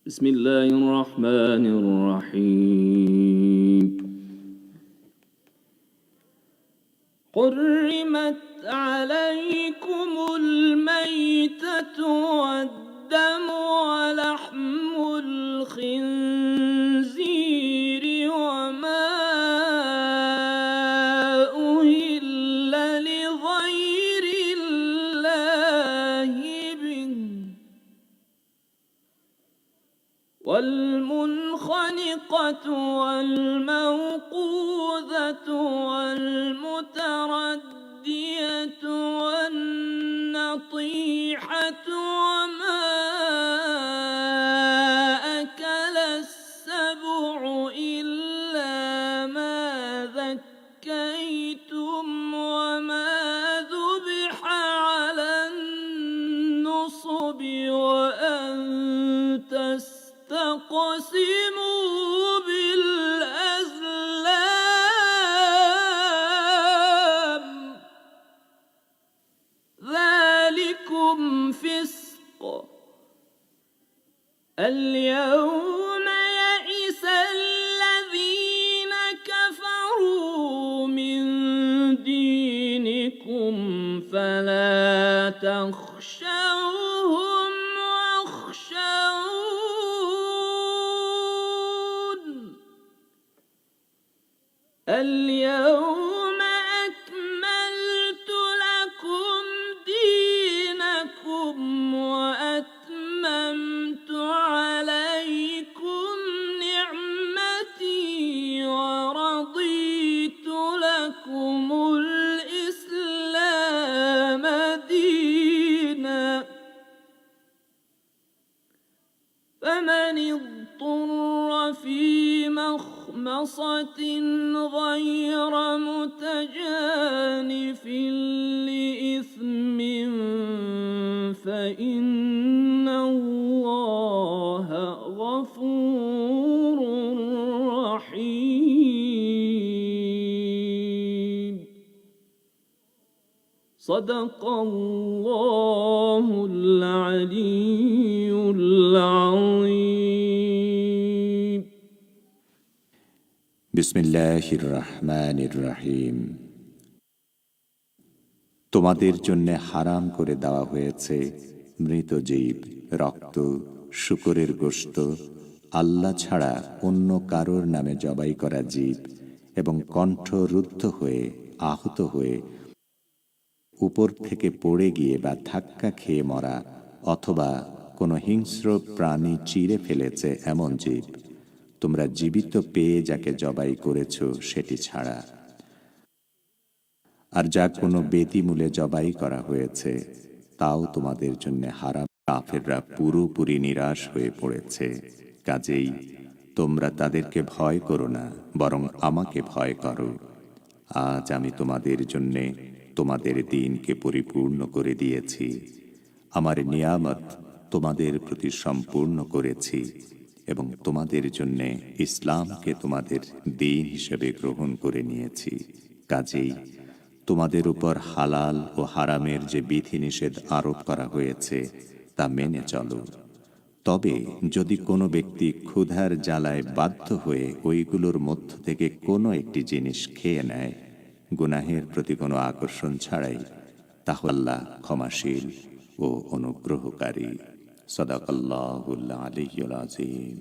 بسم الله الرحمن الرحيم حرمت عليكم الميتة والدم ولحم الخنزير وما أهل لغير الله به والمنخنقة والموقوذة والمتردية والنطيحة وما أكل السبع إلا ما ذكيتم وما ذبح على النصب وأن تقسموا بالأزلام ذلكم فسق اليوم يئس الذين كفروا من دينكم فلا تخشوهم اليوم أكملت لكم دينكم وأتممت عليكم نعمتي ورضيت لكم الإسلام دينا فمن اضطر في مخمصة غير متجانف لإثم فإن الله غفور رحيم صدق الله العلي العظيم বিসমিল্লাহির রহমানির রহিম। তোমাদের জন্য হারাম করে দেওয়া হয়েছে মৃত জীব, রক্ত, শূকরের গোশত, আল্লাহ ছাড়া অন্য কারোর নামে জবাই করা জীব এবং কণ্ঠ রুদ্ধ হয়ে, আহত হয়ে, উপর থেকে পড়ে গিয়ে বা ধাক্কা খেয়ে মরা অথবা কোনো হিংস্র প্রাণী চিরে ফেলেছে এমন জীব, তোমরা জীবিত পেয়ে যাকে জবাই করেছ সেটি ছাড়া। আর যা কোনো বেদিমূলে জবাই করা হয়েছে তাও তোমাদের জন্য হারাম। কাফেররা পুরোপুরি নিরাশ হয়ে পড়েছে, কাজেই তোমরা তাদেরকে ভয় করো না, বরং আমাকে ভয় করো। আজ আমি তোমাদের জন্য তোমাদের দিনকে পরিপূর্ণ করে দিয়েছি, আমার নিয়ামত তোমাদের প্রতি সম্পূর্ণ করেছি এবং তোমাদের জন্য ইসলামকে তোমাদের দিন হিসেবে গ্রহণ করে নিয়েছি। কাজেই তোমাদের উপর হালাল ও হারামের যে বিধিনিষেধ আরোপ করা হয়েছে তা মেনে চলো। তবে যদি কোনো ব্যক্তি ক্ষুধার জ্বালায় বাধ্য হয়ে ওইগুলোর মধ্য থেকে কোনো একটি জিনিস খেয়ে নেয় গুনাহের প্রতি কোনো আকর্ষণ ছাড়াই, তাহলে আল্লাহ ক্ষমাশীল ও অনুগ্রহকারী। সাদাকাল্লাহুল আলিয়্যুল আযীম।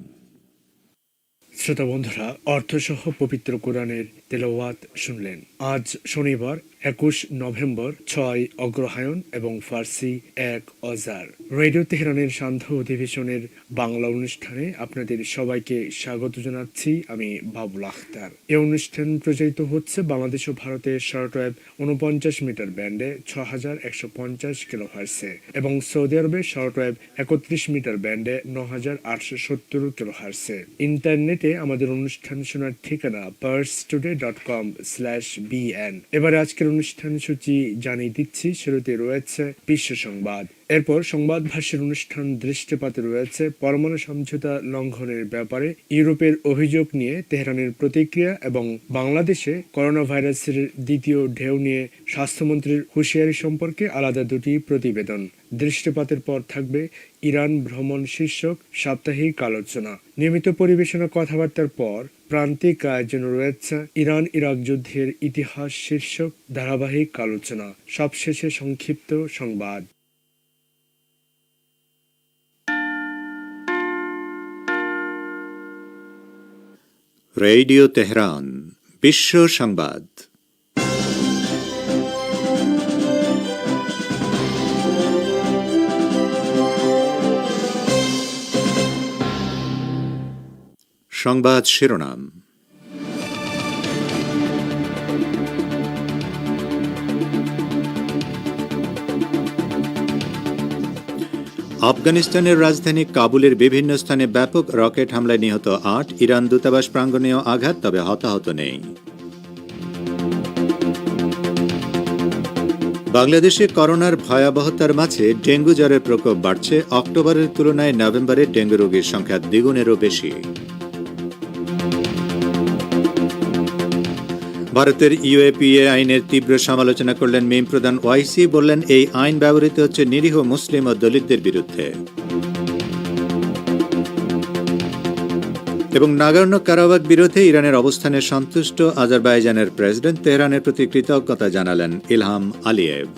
শ্রোতা বন্ধুরা, অর্থসহ পবিত্র কোরআনের তেলাওয়াত শুনলেন। আজ শনিবার 21 নভেম্বর, 6 অগ্রহায়ণ এবং ফার্সি 1 অজার। রেডিও তেহরানের সান্ধ্য অধিবেশনের বাংলা অনুষ্ঠানে আপনাদের সবাইকে স্বাগত জানাচ্ছি আমি বাবুল আখতার। এই অনুষ্ঠান প্রচারিত হচ্ছে বাংলাদেশ ও ভারতের শর্টওয়েভ 49 মিটার ব্যান্ডে 6150 কিলোহার্টজে এবং সৌদি আরবের শর্টওয়েভ 31 মিটার ব্যান্ডে 9870 কিলোহার্টজে। ইন্টারনেটে আমাদের অনুষ্ঠান শোনার ঠিকানা parstoday.com/bn। এবারে আজকের অনুষ্ঠান সূচি জানিয়ে দিচ্ছি। শুরুতে রয়েছে বিশ্ব সংবাদ, এরপর সংবাদ ভাষ্যের অনুষ্ঠান দৃষ্টিপাতে রয়েছে পরমাণু সমঝোতা লঙ্ঘনের ব্যাপারে ইউরোপের অভিযোগ নিয়ে তেহরানের প্রতিক্রিয়া এবং বাংলাদেশে করোনা ভাইরাসের দ্বিতীয় ঢেউ নিয়ে স্বাস্থ্যমন্ত্রীর হুঁশিয়ারি সম্পর্কে আলাদা দুটি প্রতিবেদন। দৃষ্টিপাতের পর থাকবে ইরান ভ্রমণ শীর্ষক সাপ্তাহিক আলোচনা। নিয়মিত পরিবেশনা কথাবার্তার পর প্রান্তিক আয়োজন রয়েছে ইরান ইরাক যুদ্ধের ইতিহাস শীর্ষক ধারাবাহিক আলোচনা। সবশেষে সংক্ষিপ্ত সংবাদ। রেডিও তেহরান বিশ্ব সংবাদ। সংবাদ শিরোনাম। আফগানিস্তানের রাজধানী কাবুলের বিভিন্ন স্থানে ব্যাপক রকেট হামলায় নিহত ৮, ইরান দূতাবাস প্রাঙ্গণেও আঘাত, তবে হতাহত নেই। বাংলাদেশে করোনার ভয়াবহতার মাঝে ডেঙ্গু জ্বরের প্রকোপ বাড়ছে। অক্টোবরের তুলনায় নভেম্বরে ডেঙ্গু রোগীর সংখ্যা দ্বিগুণেরও বেশি। ভারতের ইউএপিএ আইনের তীব্র সমালোচনা করলেন মিম প্রধান ওয়াইসি। বললেন, এই আইন ব্যবহৃত হচ্ছে নিরীহ মুসলিম ও দলিতদের বিরুদ্ধে। এবং নাগর্নো কারাবাখ বিরোধে ইরানের অবস্থানে সন্তুষ্ট আজারবাইজানের প্রেসিডেন্ট, তেহরানের প্রতি কৃতজ্ঞতা জানালেন ইলহাম আলিয়েভ।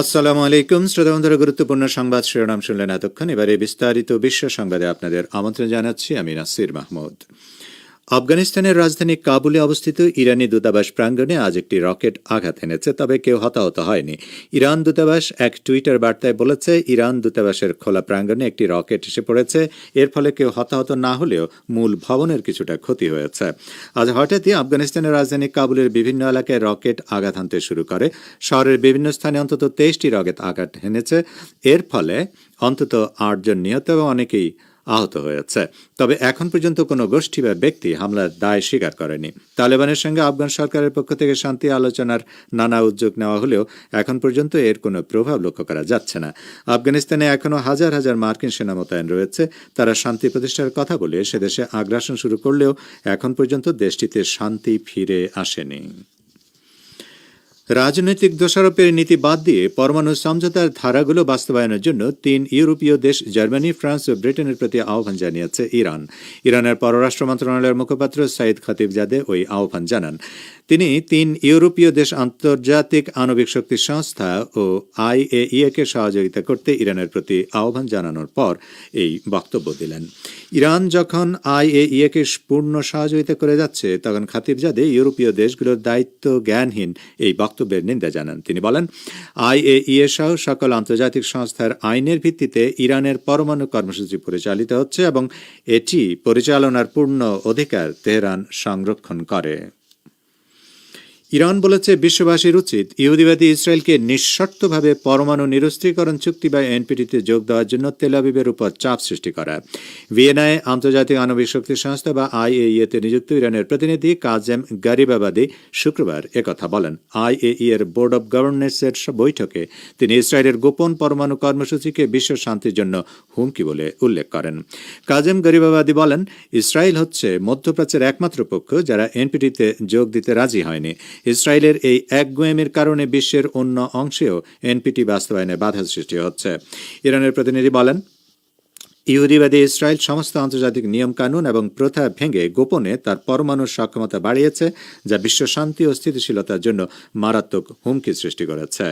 আসসালামু আলাইকুম শ্রোতা বন্ধুরা, গুরুত্বপূর্ণ সংবাদ শিরোনাম শুনলেন এতক্ষণ। এবারে বিস্তারিত বিশ্ব সংবাদে আপনাদের আমন্ত্রণ জানাচ্ছি আমি নাসির মাহমুদ। আফগানিস্তানের রাজধানী কাবুলে অবস্থিত ইরানি দূতাবাস প্রাঙ্গণে আজ একটি রকেট আঘাত এনেছে, তবে কেউ হতাহত হয়নি। ইরান দূতাবাস এক টুইটার বার্তায় বলেছে, ইরান দূতাবাসের খোলা প্রাঙ্গণে একটি রকেট এসে পড়েছে। এর ফলে কেউ হতাহত না হলেও মূল ভবনের কিছুটা ক্ষতি হয়েছে। আজ হঠাৎই আফগানিস্তানের রাজধানী কাবুলের বিভিন্ন এলাকায় রকেট আঘাত হানতে শুরু করে। শহরের বিভিন্ন স্থানে অন্তত 23টি রকেট আঘাত হেনেছে। এর ফলে অন্তত 8 জন নিহত এবং অনেকেই আহত হয়েছে। তবে এখন পর্যন্ত কোনো গোষ্ঠী বা ব্যক্তি হামলার দায় স্বীকার করেনি। তালেবানের সঙ্গে আফগান সরকারের পক্ষ থেকে শান্তি আলোচনার নানা উদ্যোগ নেওয়া হলেও এখন পর্যন্ত এর কোনো প্রভাব লক্ষ্য করা যাচ্ছে না। আফগানিস্তানে এখনও হাজার হাজার মার্কিন সেনা মোতায়েন রয়েছে। তারা শান্তি প্রতিষ্ঠার কথা বলে সেদেশে আগ্রাসন শুরু করলেও এখন পর্যন্ত দেশটিতে শান্তি ফিরে আসেনি। রাজনৈতিক দোষারোপের নীতি বাদ দিয়ে পরমাণু সমঝোতার ধারাগুলো বাস্তবায়নের জন্য 3 ইউরোপীয় দেশ জার্মানি, ফ্রান্স ও ব্রিটেনের প্রতি আহ্বান জানিয়েছে ইরান। ইরানের পররাষ্ট্র মন্ত্রণালয়ের মুখপাত্র সাইদ খাতিবজাদে ওই আহ্বান জানান। তিনি 3 ইউরোপীয় দেশ আন্তর্জাতিক আণবিক শক্তি সংস্থা ও IAEA-কে সহযোগিতা করতে ইরানের প্রতি আহ্বান জানানোর পর এই বক্তব্য দিলেন। ইরান যখন IAEA-কে পূর্ণ সহযোগিতা করে যাচ্ছে, তখন খাতিবজাদে ইউরোপীয় দেশগুলোর দায়িত্ব জ্ঞানহীন এই বক্তব্যের নিন্দা জানান। তিনি বলেন, IAEA সহ সকল আন্তর্জাতিক সংস্থার আইনের ভিত্তিতে ইরানের পরমাণু কর্মসূচি পরিচালিত হচ্ছে এবং এটি পরিচালনার পূর্ণ অধিকার তেহরান সংরক্ষণ করে। ইরান বলেছে, বিশ্ববাসীর উচিত ইহুদিবাদী ইসরায়েলকে নিঃশর্তভাবে পরমাণু নিরস্ত্রীকরণ চুক্তি বা এনপিটিতে যোগ দেওয়ার জন্য তেল আবিবের উপর চাপ সৃষ্টি করা। ভিয়েনায় আন্তর্জাতিক আণবিক শক্তি সংস্থা বা IAEA-তে নিযুক্ত ইরানের প্রতিনিধি কাজেম গারিবাবাদি শুক্রবার একথা বলেন। IAEA-এর বোর্ড অব গভর্নর্সের বৈঠকে তিনি ইসরায়েলের গোপন পরমাণু কর্মসূচিকে বিশ্ব শান্তির জন্য হুমকি বলে উল্লেখ করেন। কাজেম গারিবাবাদি বলেন, ইসরায়েল হচ্ছে মধ্যপ্রাচ্যের একমাত্র পক্ষ যারা এনপিটিতে যোগ দিতে রাজি হয়নি। ইসরায়েলের এই একগুঁয়েমির কারণে বিশ্বের অন্য অংশেও এনপিটি বাস্তবায়নে বাধা সৃষ্টি হচ্ছে। ইরানের প্রতিনিধি বলেন, ইহুদিবাদী ইসরায়েল সমস্ত আন্তর্জাতিক নিয়মকানুন এবং প্রথা ভেঙে গোপনে তার পরমাণু সক্ষমতা বাড়িয়েছে, যা বিশ্ব শান্তি ও স্থিতিশীলতার জন্য মারাত্মক হুমকি সৃষ্টি করেছে।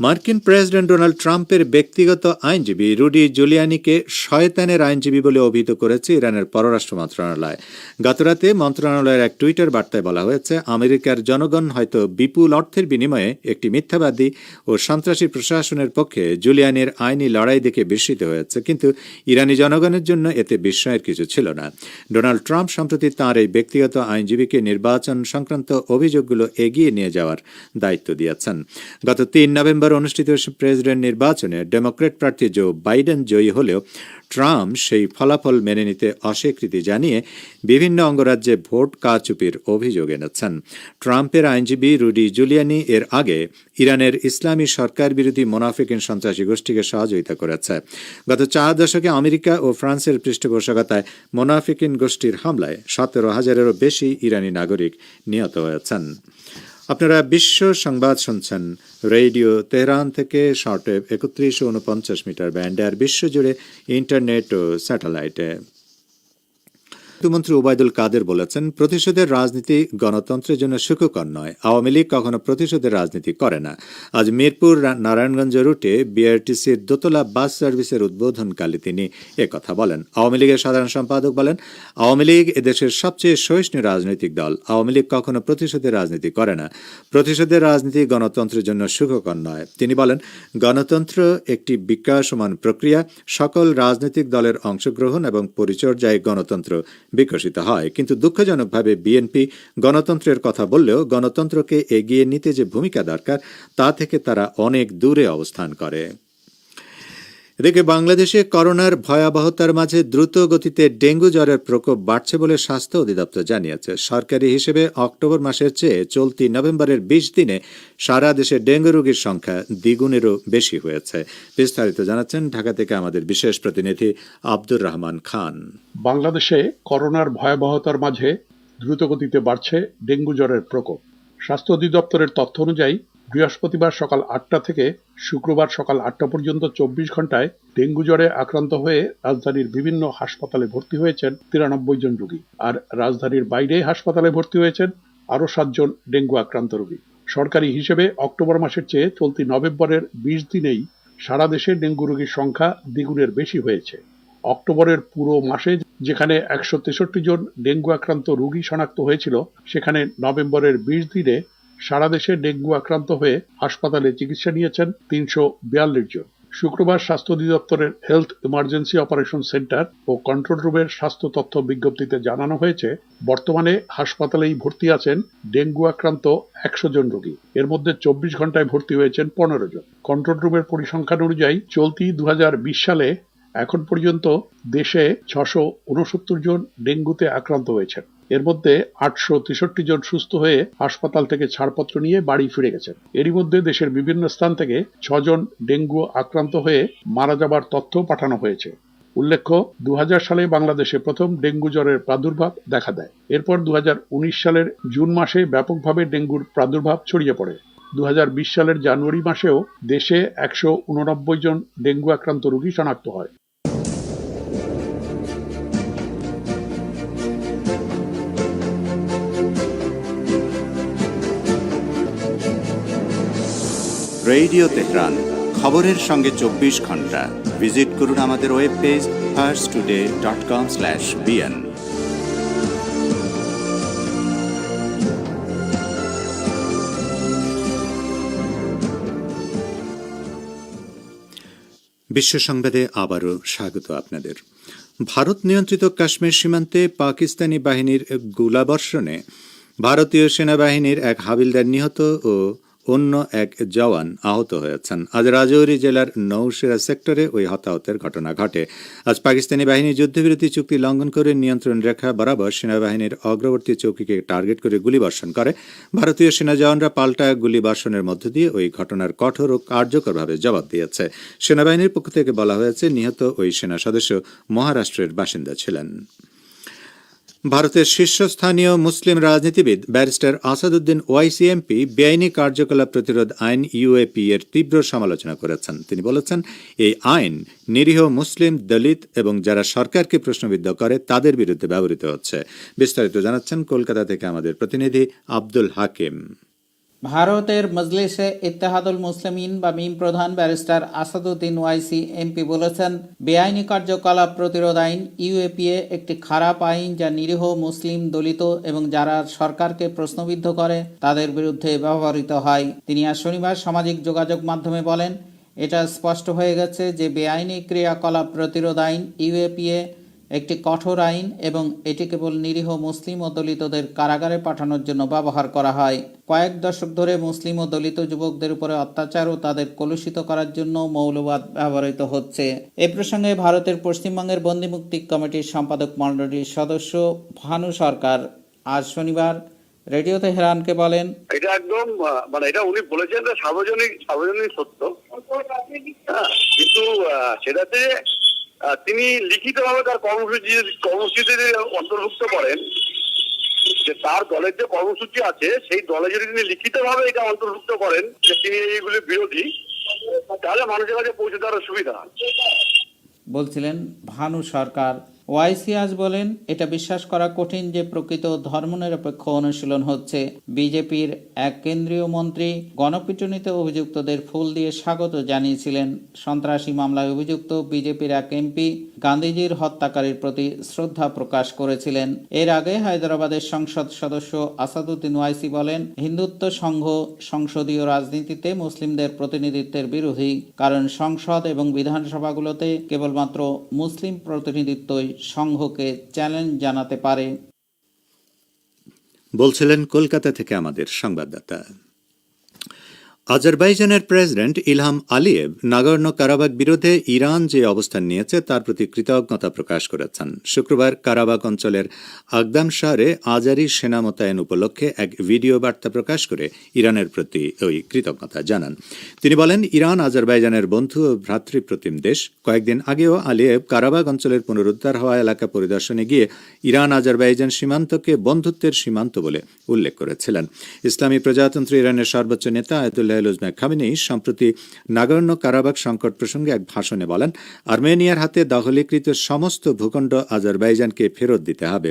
মার্কিন প্রেসিডেন্ট ডোনাল্ড ট্রাম্পের ব্যক্তিগত আইনজীবী রুডি জুলিয়ানিকে শয়তানের আইনজীবী বলে অভিহিত করেছে ইরানের পররাষ্ট্র মন্ত্রণালয়। গতরাতে মন্ত্রণালয়ের এক টুইটার বার্তায় বলা হয়েছে, আমেরিকার জনগণ হয়তো বিপুল অর্থের বিনিময়ে একটি মিথ্যাবাদী ও সন্ত্রাসী প্রশাসনের পক্ষে জুলিয়ানির আইনি লড়াই দেখে বিস্মিত হয়েছে, কিন্তু ইরানি জনগণের জন্য এতে বিস্ময়ের কিছু ছিল না। ডোনাল্ড ট্রাম্প সম্প্রতি তাঁর এই ব্যক্তিগত আইনজীবীকে নির্বাচন সংক্রান্ত অভিযোগগুলো এগিয়ে নিয়ে যাওয়ার দায়িত্ব দিয়েছেন। গত 3 নভেম্বর অনুষ্ঠিত প্রেসিডেন্ট নির্বাচনে ডেমোক্র্যাট প্রার্থী জো বাইডেন জয়ী হলেও ট্রাম্প সেই ফলাফল মেনে নিতে অস্বীকৃতি জানিয়ে বিভিন্ন অঙ্গরাজ্যে ভোট কারচুপির অভিযোগ এনেছেন। ট্রাম্পের আইনজীবী রুডি জুলিয়ানি এর আগে ইরানের ইসলামী সরকার বিরোধী মোনাফিকিন সন্ত্রাসী গোষ্ঠীকে সহযোগিতা করেছে। গত 4 দশকে আমেরিকা ও ফ্রান্সের পৃষ্ঠপোষকতায় মোনাফিকিন গোষ্ঠীর হামলায় 17,000-এরও বেশি ইরানি নাগরিক নিহত হয়েছেন। আপনারা বিশ্ব সংবাদ শুনছেন রেডিও তেহরান থেকে শর্টওয়েভ ৩১49 মিটার ব্যান্ডে আর বিশ্বজুড়ে ইন্টারনেট ও স্যাটেলাইটে। মন্ত্রী ওবায়দুল কাদের বলেছেন, প্রতিশোধের রাজনীতি গণতন্ত্রের জন্য সুখকর নয়। আওয়ামী লীগ কখনো প্রতিশোধের রাজনীতি করে না। আজ মিরপুর নারায়ণগঞ্জ রুটে বিআরটিসির দোতলা বাস সার্ভিসের উদ্বোধনকালে তিনি একথা বলেন। আওয়ামী লীগের সাধারণ সম্পাদক বলেন, আওয়ামী লীগ এদেশের সবচেয়ে সহিষ্ণু রাজনৈতিক দল। আওয়ামী লীগ কখনো প্রতিশোধের রাজনীতি করে না। প্রতিশোধের রাজনীতি গণতন্ত্রের জন্য সুখকর নয়। তিনি বলেন, গণতন্ত্র একটি বিকাশমান প্রক্রিয়া। সকল রাজনৈতিক দলের অংশগ্রহণ এবং পরিচর্যায় গণতন্ত্র বিকশিত হয়। কিন্তু দুঃখজনকভাবে বিএনপি গণতন্ত্রের কথা বললেও গণতন্ত্রকে এগিয়ে নিতে যে ভূমিকা দরকার তা থেকে তারা অনেক দূরে অবস্থান করে। এদিকে বাংলাদেশে করোনার ভয়াবহতার মাঝে দ্রুত গতিতে ডেঙ্গু জ্বরের প্রকোপ বাড়ছে বলে স্বাস্থ্য অধিদপ্তর জানিয়েছে। সরকারি হিসেবে অক্টোবর মাসের চেয়ে চলতি নভেম্বরের ২০ দিনে সারা দেশে ডেঙ্গু রোগীর সংখ্যা দ্বিগুণেরও বেশি হয়েছে। বিস্তারিত জানাচ্ছেন ঢাকা থেকে আমাদের বিশেষ প্রতিনিধি আব্দুর রহমান খান। বাংলাদেশে করোনার ভয়াবহতার মাঝে দ্রুতগতিতে বাড়ছে ডেঙ্গু জ্বরের প্রকোপ। স্বাস্থ্য অধিদপ্তরের তথ্য অনুযায়ী বৃহস্পতিবার সকাল ৮টা থেকে শুক্রবার সকাল ৮টা পর্যন্ত ২৪ ঘন্টায় ডেঙ্গু জ্বরে আক্রান্ত হয়ে রাজধানীর বিভিন্ন হাসপাতালে ভর্তি হয়েছেন ৯৩ জন রোগী। আর রাজধানীর বাইরে হাসপাতালে ভর্তি হয়েছেন আরও ৭ জন ডেঙ্গু আক্রান্ত রোগী। সরকারি হিসেবে অক্টোবর মাসের চেয়ে চলতি নভেম্বরের ২০ দিনেই সারা দেশে ডেঙ্গু রোগীর সংখ্যা দ্বিগুণের বেশি হয়েছে। অক্টোবরের পুরো মাসে যেখানে ১৬৩ জন ডেঙ্গু আক্রান্ত রোগী শনাক্ত হয়েছিল, সেখানে নভেম্বরের ২০ দিনে সারা দেশে ডেঙ্গু আক্রান্ত হয়ে হাসপাতালে চিকিৎসা নিয়েছেন ৩৪২ জন। শুক্রবার স্বাস্থ্য অধিদপ্তরের হেলথ ইমার্জেন্সি অপারেশন সেন্টার ও কন্ট্রোল রুমের স্বাস্থ্য তথ্য বিজ্ঞপ্তিতে জানানো হয়েছে, বর্তমানে হাসপাতালেই ভর্তি আছেন ডেঙ্গু আক্রান্ত ১০০ জন রোগী। এর মধ্যে ২৪ ঘন্টায় ভর্তি হয়েছেন ১৫ জন। কন্ট্রোল রুমের পরিসংখ্যান অনুযায়ী চলতি ২০২০ সালে এখন পর্যন্ত দেশে ৬৬৯ জন ডেঙ্গুতে আক্রান্ত হয়েছেন। এর মধ্যে ৮৬৩ জন সুস্থ হয়ে হাসপাতাল থেকে ছাড়পত্র নিয়ে বাড়ি ফিরে গেছেন। এরই মধ্যে দেশের বিভিন্ন স্থান থেকে ৬ জন ডেঙ্গু আক্রান্ত হয়ে মারা যাবার তথ্য পাঠানো হয়েছে। উল্লেখ্য, ২০০০ সালে বাংলাদেশে প্রথম ডেঙ্গু জ্বরের প্রাদুর্ভাব দেখা দেয়। এরপর ২০১৯ সালের জুন মাসে ব্যাপকভাবে ডেঙ্গুর প্রাদুর্ভাব ছড়িয়ে পড়ে। ২০২০ সালের জানুয়ারি মাসেও দেশে ১৮৯ জন ডেঙ্গু আক্রান্ত রোগী শনাক্ত হয়। রেডিও তেহরান, খবরের সঙ্গে ২৪ ঘন্টা। ভিজিট করুন আমাদের ওয়েব পেজ farstoday.com/bn। বিশ্ব সংবাদে আবারও স্বাগত আপনাদের। ভারত নিয়ন্ত্রিত কাশ্মীর সীমান্তে পাকিস্তানি বাহিনীর গোলাবর্ষণে ভারতীয় সেনাবাহিনীর এক হাবিলদার নিহত ও অন্য এক জওয়ান আহত হয়েছেন। আজ রাজৌরি জেলার নৌশেরা সেক্টরে ওই হতাহতের ঘটনা ঘটে। আজ পাকিস্তানি বাহিনী যুদ্ধবিরতি চুক্তি লঙ্ঘন করে নিয়ন্ত্রণ রেখা বরাবর সেনাবাহিনীর অগ্রবর্তী চৌকিকে টার্গেট করে গুলিবর্ষণ করে। ভারতীয় সেনা জওয়ানরা পাল্টা গুলিবর্ষণের মধ্য দিয়ে ওই ঘটনার কঠোর ও কার্যকরভাবে জবাব দিয়েছে। সেনাবাহিনীর পক্ষ থেকে বলা হয়েছে, নিহত ওই সেনা সদস্য মহারাষ্ট্রের বাসিন্দা ছিলেন। ভারতের শীর্ষস্থানীয় মুসলিম রাজনীতিবিদ ব্যারিস্টার আসাদুদ্দিন ওয়াইসি এমপি বেআইনি কার্যকলাপ প্রতিরোধ আইন ইউএপি এর তীব্র সমালোচনা করেছেন। তিনি বলেছেন, এই আইন নিরীহ মুসলিম, দলিত এবং যারা সরকারকে প্রশ্নবিদ্ধ করে তাদের বিরুদ্ধে ব্যবহৃত হচ্ছে। বিস্তারিত জানাচ্ছেন কলকাতা থেকে আমাদের প্রতিনিধি আব্দুল হাকিম। ভারতের মজলিসে ইত্তেহাদুল মুসলিমিন বা মিম প্রধান ব্যারিস্টার আসাদুদ্দিন ওয়াইসি এমপি বলেছেন, বেআইনি কার্যকলাপ প্রতিরোধ আইন ইউএপিএ একটি খারাপ আইন যা নিরীহ মুসলিম, দলিত এবং যারা সরকারকে প্রশ্নবিদ্ধ করে তাদের বিরুদ্ধে ব্যবহৃত হয়। তিনি আজ শনিবার সামাজিক যোগাযোগ মাধ্যমে বলেন, এটা স্পষ্ট হয়ে গেছে যে বেআইনি ক্রিয়াকলাপ প্রতিরোধ আইন ইউএপিএ একটি কঠোর আইন এবং এটি কেবল নিরীহ মুসলিম ও দলিতদের কারাগারে পাঠানোর জন্য ব্যবহার করা হয়। কয়েক দশক ধরে মুসলিম ও দলিত যুবকদের উপরে অত্যাচার ও তাদের কলুষিত করার জন্য মৌলবাদ ব্যবহৃত হচ্ছে। এ প্রসঙ্গে ভারতের পশ্চিমবঙ্গের বন্দিমুক্তি কমিটির সম্পাদক মণ্ডলীর সদস্য ভানু সরকার আজ শনিবার রেডিও তেহরানকে বলেন, এটা একদম এটা উনি বলেছেন সার্বজনীন সত্য, কিন্তু সেটাতে তিনি লিখিতভাবে তার কর্মসূচিতে অন্তর্ভুক্ত করেন যে তার দলের যে কর্মসূচি আছে সেই দলে যদি তিনি লিখিতভাবে এটা অন্তর্ভুক্ত করেন যে তিনি এইগুলি বিরোধী, তাহলে মানুষের কাছে পৌঁছে দেওয়ার সুবিধা। বলছিলেন ভানু সরকার। ওয়াইসি আজ বলেন, এটা বিশ্বাস করা কঠিন যে প্রকৃত ধর্মনিরপেক্ষ অনুশীলন হচ্ছে। বিজেপির এক কেন্দ্রীয় মন্ত্রী গণপিটুনিতে অভিযুক্তদের ফুল দিয়ে স্বাগত জানিয়েছিলেন। সন্ত্রাসী মামলায় অভিযুক্ত বিজেপির এক এমপি গান্ধীজির হত্যাকারীর প্রতি শ্রদ্ধা প্রকাশ করেছিলেন। এর আগে হায়দ্রাবাদের সংসদ সদস্য আসাদুদ্দিন ওয়াইসি বলেন, হিন্দুত্ব সংঘ সংসদীয় রাজনীতিতে মুসলিমদের প্রতিনিধিত্বের বিরোধী, কারণ সংসদ এবং বিধানসভাগুলোতে কেবলমাত্র মুসলিম প্রতিনিধিত্বই সংঘকে চ্যালেঞ্জ জানাতে পারে। বলছিলেন কলকাতা থেকে আমাদের সংবাদদাতা। আজারবাইজানের president Ilham Aliyev নাগর্নো Karabakh বিরোধে Iran যে অবস্থান নিয়েছে তার প্রতি কৃতজ্ঞতা প্রকাশ করেছেন। শুক্রবার কারাবাখ অঞ্চলের আগদাম শহরে আজারি সেনা মোতায়েন উপলক্ষে এক ভিডিও বার্তা প্রকাশ করে ইরানের প্রতি ওই কৃতজ্ঞতা জানান। তিনি বলেন, ইরান আজারবাইজানের বন্ধু ও ভ্রাতৃপ্রতিম দেশ। কয়েকদিন আগেও আলিয়েভ কারাবাখ অঞ্চলের পুনরুদ্ধার হওয়া এলাকা পরিদর্শনে গিয়ে ইরান আজারবাইজান সীমান্তকে বন্ধুত্বের সীমান্ত বলে উল্লেখ করেছিলেন। ইসলামী প্রজাতন্ত্র ইরানের সর্বোচ্চ নেতা আয়াতুল্লাহ খামেনেই সম্প্রতি নাগর্নো কারাবাখ সংকট প্রসঙ্গে এক ভাষণে বলেন, আর্মেনিয়ার হাতে দখলীকৃত সমস্ত ভূখণ্ড আজারবাইজানকে ফেরত দিতে হবে।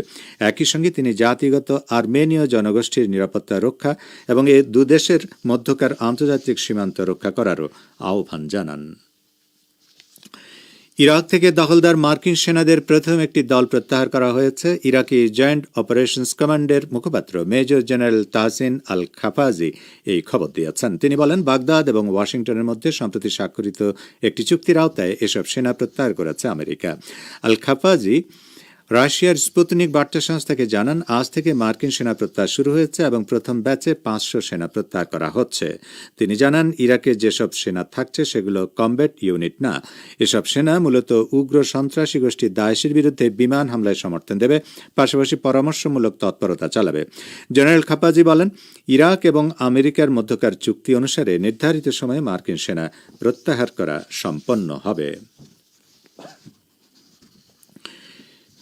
একই সঙ্গে তিনি জাতিগত আর্মেনীয় জনগোষ্ঠীর নিরাপত্তা রক্ষা এবং এই দুদেশের মধ্যকার আন্তর্জাতিক সীমান্ত রক্ষা করারও আহ্বান জানান। ইরাক থেকে দখলদার মার্কিন সেনাদের প্রথম একটি দল প্রত্যাহার করা হয়েছে। ইরাকি জয়েন্ট অপারেশনস কমান্ডের মুখপাত্র মেজর জেনারেল তাহসিন আল খাফাজি এই খবর দিয়েছেন। তিনি বলেন, বাগদাদ এবং ওয়াশিংটনের মধ্যে সম্প্রতি স্বাক্ষরিত একটি চুক্তির আওতায় এসব সেনা প্রত্যাহার করেছে আমেরিকা। আল খাফাজি রাশিয়ার স্পুতনিক বার্তা সংস্থাকে জানান, আজ থেকে মার্কিন সেনা প্রত্যাহার শুরু হয়েছে এবং প্রথম ব্যাচে 500 সেনা প্রত্যাহার করা হচ্ছে। তিনি জানান, ইরাকে যেসব সেনা থাকছে সেগুলো কমব্যাট ইউনিট না। এসব সেনা মূলত উগ্র সন্ত্রাসী গোষ্ঠী দায়েশের বিরুদ্ধে বিমান হামলায় সমর্থন দেবে, পাশাপাশি পরামর্শমূলক তৎপরতা চালাবে। জেনারেল খাপাজি বলেন, ইরাক এবং আমেরিকার মধ্যকার চুক্তি অনুসারে নির্ধারিত সময়ে মার্কিন সেনা প্রত্যাহার করা সম্পন্ন হবে।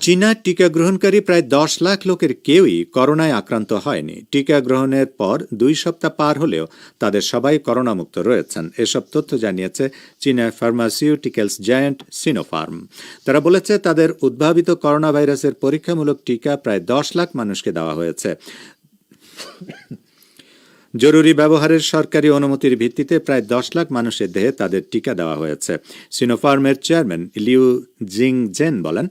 চীনা টিকা গ্রহণকারী প্রায় 10 লাখ লোকের কেউই করোনায় আক্রান্ত হয়নি। টিকা গ্রহণের পর 2 সপ্তাহ পার হলেও তাদের সবাই করোনামুক্ত রয়েছেন। এসব তথ্য জানিয়েছে চীনা ফার্মাসিউটিক্যালস জায়ান্ট সিনোফার্ম। তারা বলেছে, তাদের উদ্ভাবিত করোনা ভাইরাসের পরীক্ষামূলক টিকা প্রায় 10 লাখ মানুষকে দেওয়া হয়েছে। জরুরি ব্যবহারের সরকারি অনুমতির ভিত্তিতে প্রায় 10 লাখ মানুষের দেহে তাদের টিকা দেওয়া হয়েছে। সিনোফার্মের চেয়ারম্যান লিউ জিংজেন বলেন,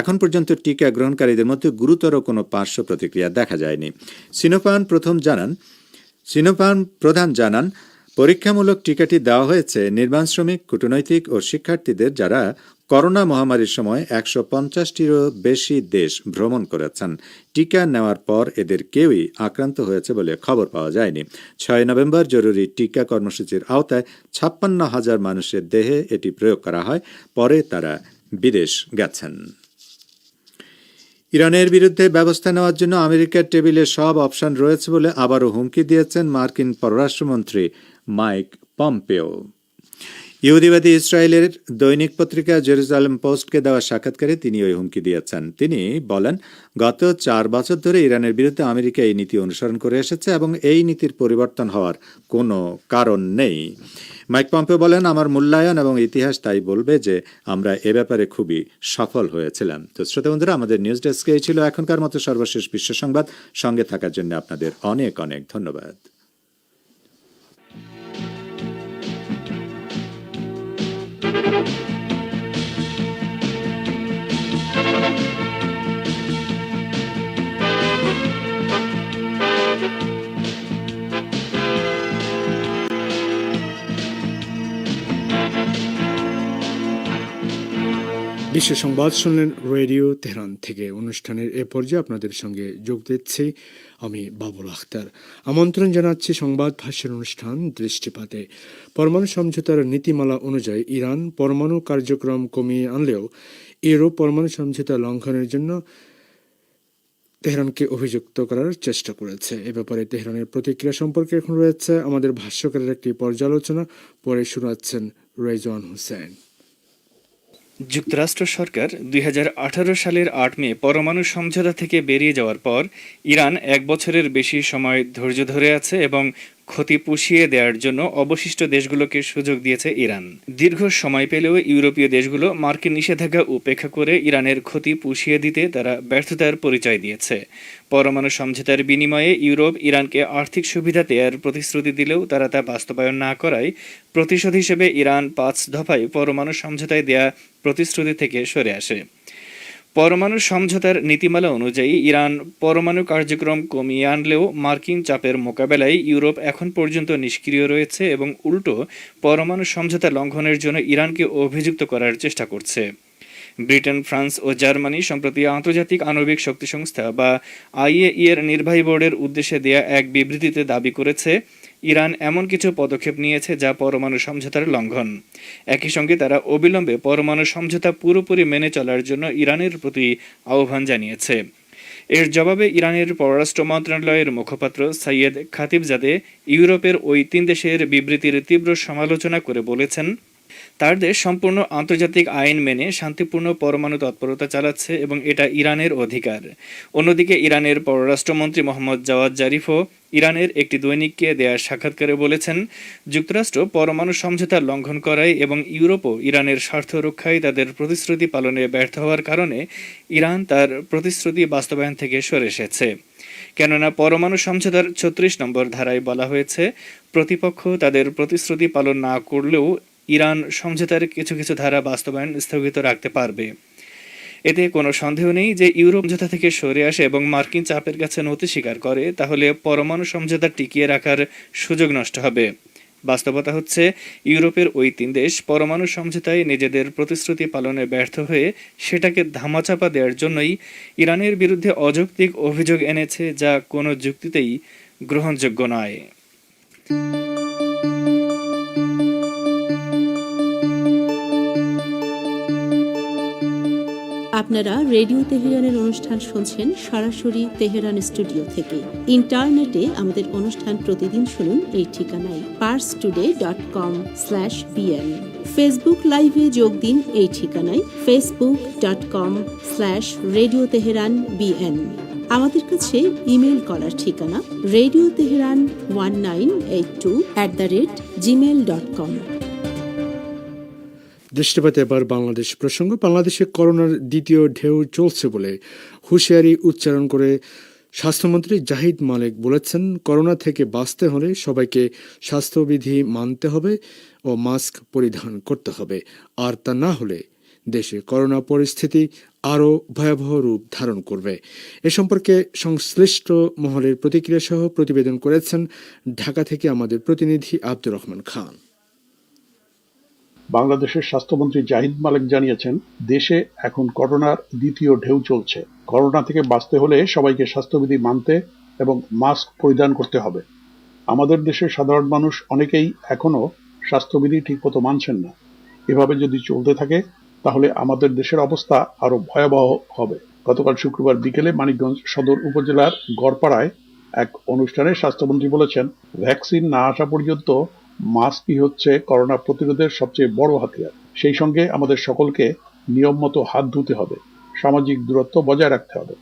এখন পর্যন্ত টিকা গ্রহণকারীদের মধ্যে গুরুতর কোনো পার্শ্ব প্রতিক্রিয়া দেখা যায়নি। সিনোফার্ম প্রধান জানান, পরীক্ষামূলক টিকাটি দেওয়া হয়েছে নির্মাণ শ্রমিক, কূটনৈতিক ও শিক্ষার্থীদের যারা করোনা মহামারীর সময় 150টিরও বেশি দেশ ভ্রমণ করেছেন। টিকা নেওয়ার পর এদের কেউই আক্রান্ত হয়েছে বলে খবর পাওয়া যায়নি। 6 নভেম্বর জরুরি টিকা কর্মসূচির আওতায় 56,000 মানুষের দেহে এটি প্রয়োগ করা হয়। পরে তারা বিদেশ গেছেন। ইরানের বিরুদ্ধে ব্যবস্থা নেওয়ার জন্য আমেরিকার টেবিলে সব অপশন রয়েছে বলে আবারও হুমকি দিয়েছেন মার্কিন পররাষ্ট্রমন্ত্রী মাইক পম্পেও। ইহুদিবাদী ইসরায়েলের দৈনিক পত্রিকা জেরুজালেম পোস্টকে দেওয়া সাক্ষাৎকারে তিনি ওই হুমকি দিয়েছেন। তিনি বলেন, গত 4 বছর ধরে ইরানের বিরুদ্ধে আমেরিকা এই নীতি অনুসরণ করে এসেছে এবং এই নীতির পরিবর্তন হওয়ার কোনো কারণ নেই। মাইক পম্পেও বলেন, আমার মূল্যায়ন এবং ইতিহাস তাই বলবে যে আমরা এ ব্যাপারে খুবই সফল হয়েছিলাম। তো শ্রোতা বন্ধুরা, আমাদের নিউজ ডেস্কে এই ছিল এখনকার মতো সর্বশেষ বিশ্ব সংবাদ। সঙ্গে থাকার জন্য আপনাদের অনেক অনেক ধন্যবাদ। বিশ্ব সংবাদ শুনলেন রেডিও তেহরান থেকে। অনুষ্ঠানের এ পর্যায়ে আপনাদের সঙ্গে যোগ দিচ্ছি আমি বাবুল আখতার। আমন্ত্রণ জানাচ্ছি সংবাদ ভাষ্যের অনুষ্ঠান দৃষ্টিপাতে। পরমাণু সমঝোতার নীতিমালা অনুযায়ী ইরান পরমাণু কার্যক্রম কমিয়ে আনলেও ইউরোপ পরমাণু সমঝোতা লঙ্ঘনের জন্য তেহরানকে অভিযুক্ত করার চেষ্টা করেছে। এ ব্যাপারে তেহরানের প্রতিক্রিয়া সম্পর্কে এখন রয়েছে আমাদের ভাষ্যকারের একটি পর্যালোচনা, পরে শোনাচ্ছেন রেজওয়ান হোসেন। যুক্তরাষ্ট্র সরকার 2018 সালের 8 মে পরমাণু সমঝোতা থেকে বেরিয়ে যাওয়ার পর ইরান 1 বছরের বেশি সময় ধৈর্য ধরে আছে এবং ক্ষতি পুষিয়ে দেওয়ার জন্য অবশিষ্ট দেশগুলোকে সুযোগ দিয়েছে ইরান। দীর্ঘ সময় পেলেও ইউরোপীয় দেশগুলো মার্কিন নিষেধাজ্ঞা উপেক্ষা করে ইরানের ক্ষতি পুষিয়ে দিতে তারা ব্যর্থতার পরিচয় দিয়েছে। পরমাণু সমঝোতার বিনিময়ে ইউরোপ ইরানকে আর্থিক সুবিধা দেওয়ার প্রতিশ্রুতি দিলেও তারা তা বাস্তবায়ন না করায় প্রতিশোধ হিসেবে ইরান 5 দফায় পরমাণু সমঝোতায় দেয়া প্রতিশ্রুতি থেকে সরে আসে। পরমাণু সমঝোতার নীতিমালা অনুযায়ী ইরান পরমাণু কার্যক্রম কমিয়ে আনলেও মার্কিন চাপের মোকাবেলায় ইউরোপ এখন পর্যন্ত নিষ্ক্রিয় রয়েছে এবং উল্টো পরমাণু সমঝোতা লঙ্ঘনের জন্য ইরানকে অভিযুক্ত করার চেষ্টা করছে। ব্রিটেন, ফ্রান্স ও জার্মানি সম্প্রতি আন্তর্জাতিক আণবিক শক্তি সংস্থা বা IAEA এর নির্বাহী বোর্ডের উদ্দেশ্যে দেয়া এক বিবৃতিতে দাবি করেছে ইরান এমন কিছু পদক্ষেপ নিয়েছে যা পরমাণু সমঝোতার লঙ্ঘন। একই সঙ্গে তারা অবিলম্বে পরমাণু সমঝোতা পুরোপুরি মেনে চলার জন্য ইরানের প্রতি আহ্বান জানিয়েছে। এর জবাবে ইরানের পররাষ্ট্র মন্ত্রণালয়ের মুখপাত্র সৈয়দ খাতিবজাদে ইউরোপের ওই 3 দেশের বিবৃতির তীব্র সমালোচনা করে বলেছেন, তার দেশ সম্পূর্ণ আন্তর্জাতিক আইন মেনে শান্তিপূর্ণ পরমাণু তৎপরতা চালাচ্ছে এবং এটা ইরানের অধিকার। অন্যদিকে ইরানের পররাষ্ট্রমন্ত্রী মোহাম্মদ জাওয়াদ জারিফও ইরানের একটি দৈনিককে দেয়া সাক্ষাৎকারে বলেছেন, যুক্তরাষ্ট্র পরমাণু সমঝোতা লঙ্ঘন করায় এবং ইউরোপও ইরানের স্বার্থ রক্ষায় তাদের প্রতিশ্রুতি পালনে ব্যর্থ হওয়ার কারণে ইরান তার প্রতিশ্রুতি বাস্তবায়ন থেকে সরে এসেছে। কেননা পরমাণু সমঝোতার 36 নম্বর ধারায় বলা হয়েছে, প্রতিপক্ষ তাদের প্রতিশ্রুতি পালন না করলেও ইরান সমঝোতার কিছু কিছু ধারা বাস্তবায়ন স্থগিত রাখতে পারবে। এতে কোনো সন্দেহ নেই যে ইউরোপ সমঝোতা থেকে সরে আসে এবং মার্কিন চাপের কাছে নতি স্বীকার করে, তাহলে পরমাণু সমঝোতা টিকিয়ে রাখার সুযোগ নষ্ট হবে। বাস্তবতা হচ্ছে ইউরোপের ওই 3 দেশ পরমাণু সমঝোতায় নিজেদের প্রতিশ্রুতি পালনে ব্যর্থ হয়ে সেটাকে ধামাচাপা দেওয়ার জন্যই ইরানের বিরুদ্ধে অযৌক্তিক অভিযোগ এনেছে, যা কোনো যুক্তিতেই গ্রহণযোগ্য নয়। আপনারা রেডিও তেহরানের অনুষ্ঠান শুনছেন সরাসরি তেহরান স্টুডিও থেকে। ইন্টারনেটে আমাদের অনুষ্ঠান প্রতিদিন শুনুন এই ঠিকানায় parstoday.com/bn। ফেসবুক লাইভে যোগ দিন এই ঠিকানায় facebook.com/radio teheran bn। আমাদের কাছে ইমেল করার ঠিকানা radioteheran1982@gmail.com। দৃষ্টিপাত এবার বাংলাদেশ প্রসঙ্গ। বাংলাদেশে করোনার দ্বিতীয় ঢেউ চলছে বলে হুঁশিয়ারি উচ্চারণ করে স্বাস্থ্যমন্ত্রী জাহিদ মালেক বলেছেন, করোনা থেকে বাঁচতে হলে সবাইকে স্বাস্থ্যবিধি মানতে হবে ও মাস্ক পরিধান করতে হবে, আর তা না হলে দেশে করোনা পরিস্থিতি আরও ভয়াবহ রূপ ধারণ করবে। এ সম্পর্কে সংশ্লিষ্ট মহলের প্রতিক্রিয়া সহ প্রতিবেদন করেছেন ঢাকা থেকে আমাদের প্রতিনিধি আব্দুর রহমান খান। বাংলাদেশের স্বাস্থ্যমন্ত্রী জাহিদ মালেক জানিয়েছেন, দেশে এখন করোনার দ্বিতীয় ঢেউ চলছে। করোনা থেকে বাঁচতে হলে সবাইকে স্বাস্থ্যবিধি মানতে এবং মাস্ক পরিধান করতে হবে। আমাদের দেশের সাধারণ মানুষ অনেকেই এখনো স্বাস্থ্যবিধি ঠিকমতো মানছেন না। এভাবে যদি চলতে থাকে তাহলে আমাদের দেশের অবস্থা আরো ভয়াবহ হবে। গতকাল শুক্রবার বিকেলে মানিকগঞ্জ সদর উপজেলার গড়পাড়ায় এক অনুষ্ঠানে স্বাস্থ্যমন্ত্রী বলেছেন, ভ্যাকসিন না আসা পর্যন্ত মাস্কই হচ্ছে করোনা প্রতিরোধের সবচেয়ে বড় হাতিয়ার। সেই সঙ্গে আমাদের সকলকে নিয়ম মতো হাত ধুতে হবে, সামাজিক দূরত্ব বজায় রাখতে হবে।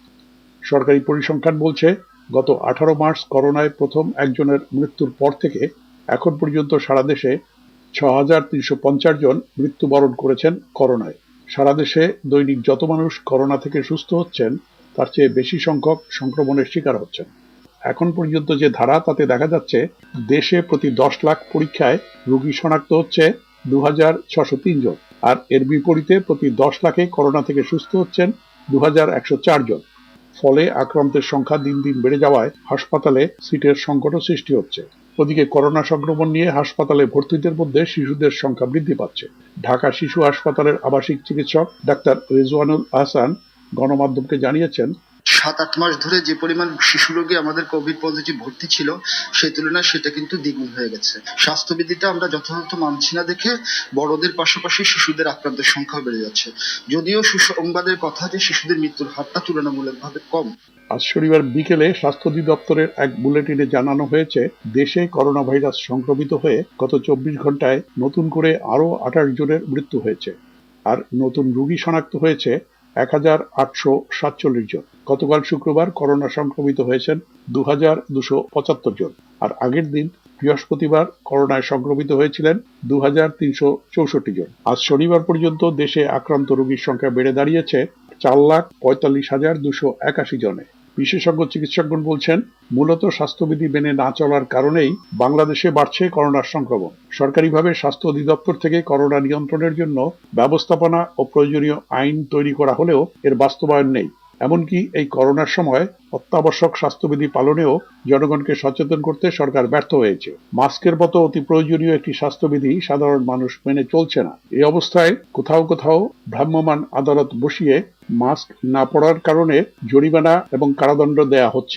সরকারি পরিসংখ্যান বলছে, গত 18 মার্চ করোনায় প্রথম একজনের মৃত্যুর পর থেকে এখন পর্যন্ত সারা দেশে 6350 জন মৃত্যুবরণ করেছেন করোনায়। সারা দেশে দৈনিক যত মানুষ করোনা থেকে সুস্থ হচ্ছেন তার চেয়ে বেশি সংখ্যক সংক্রমণের শিকার হচ্ছেন। এখন পর্যন্ত যে ধারা তাতে দেখা যাচ্ছে, দেশে প্রতি 10 লাখ পরীক্ষায় রোগী শনাক্ত হচ্ছে 2603 জন, আর এর বিপরীতে প্রতি 10 লাখে করোনা থেকে সুস্থ হচ্ছেন 2104 জন। ফলে আক্রান্তের সংখ্যা দিন দিন বেড়ে যাওয়ায় হাসপাতালে সিটের সংকটও সৃষ্টি হচ্ছে। ওদিকে করোনা সংক্রমণ নিয়ে হাসপাতালে ভর্তিদের মধ্যে শিশুদের সংখ্যা বৃদ্ধি পাচ্ছে। ঢাকা শিশু হাসপাতালের আবাসিক চিকিৎসক ডাক্তার রেজওয়ানুল আহসান গণমাধ্যমকে জানিয়েছেন, 7-8 মাস ধরে যে পরিমাণ শিশু রোগী আমাদের কোভিড পজিটিভ ভর্তি ছিল সেই তুলনায় সেটা কিন্তু দ্বিগুণ হয়ে গেছে। স্বাস্থ্যবিধিটা আমরা যথাযথ মানছি না দেখে বড়দের পাশাপাশি শিশুদের আক্রান্তের সংখ্যা বেড়ে যাচ্ছে। যদিও সুসংবাদের কথা যে শিশুদের মৃত্যুর হারটা তুলনামূলকভাবে কম। আজ শনিবার বিকেলে স্বাস্থ্য অধিদপ্তরের এক বুলেটিনে জানানো হয়েছে, দেশে করোনা ভাইরাস সংক্রমিত হয়ে গত 24 ঘন্টায় নতুন করে আরো 28 জনের মৃত্যু হয়েছে। আর নতুন রোগী শনাক্ত হয়েছে ১,৮৪৭ জন। গতকাল শুক্রবার করোনা সংক্রমিত হয়েছেন ২,২৭৫ জন। আর আগের দিন বৃহস্পতিবার করোনায় সংক্রমিত হয়েছিলেন ২,৩৬৪ জন। আজ শনিবার পর্যন্ত দেশে আক্রান্ত রোগীর সংখ্যা বেড়ে দাঁড়িয়েছে ৪,৪৫,২৮১ জনে। বিশেষজ্ঞ চিকিৎসকগণ বলছেন, মূলত স্বাস্থ্যবিধি মেনে না চলার কারণেই বাংলাদেশে বাড়ছে করোনার সংক্রমণ। সরকারিভাবে স্বাস্থ্য অধিদপ্তর থেকে করোনা নিয়ন্ত্রণের জন্য ব্যবস্থাপনা ও প্রয়োজনীয় আইন তৈরি করা হলেও এর বাস্তবায়ন নেই। এমনকি এই করোনার সময় অত্যাবশ্যক স্বাস্থ্যবিধি পালনেও জনগণকে সচেতন করতে সরকার ব্যর্থ হয়েছে। মাস্কের মতো অতি প্রয়োজনীয় একটি স্বাস্থ্যবিধি সাধারণ মানুষ মেনে চলছে না। এই অবস্থায় কোথাও কোথাও ভ্রাম্যমাণ আদালত বসিয়ে মাস্ক না পরার কারণে জরিমানা এবং কারাদণ্ড দেয়া হচ্ছে।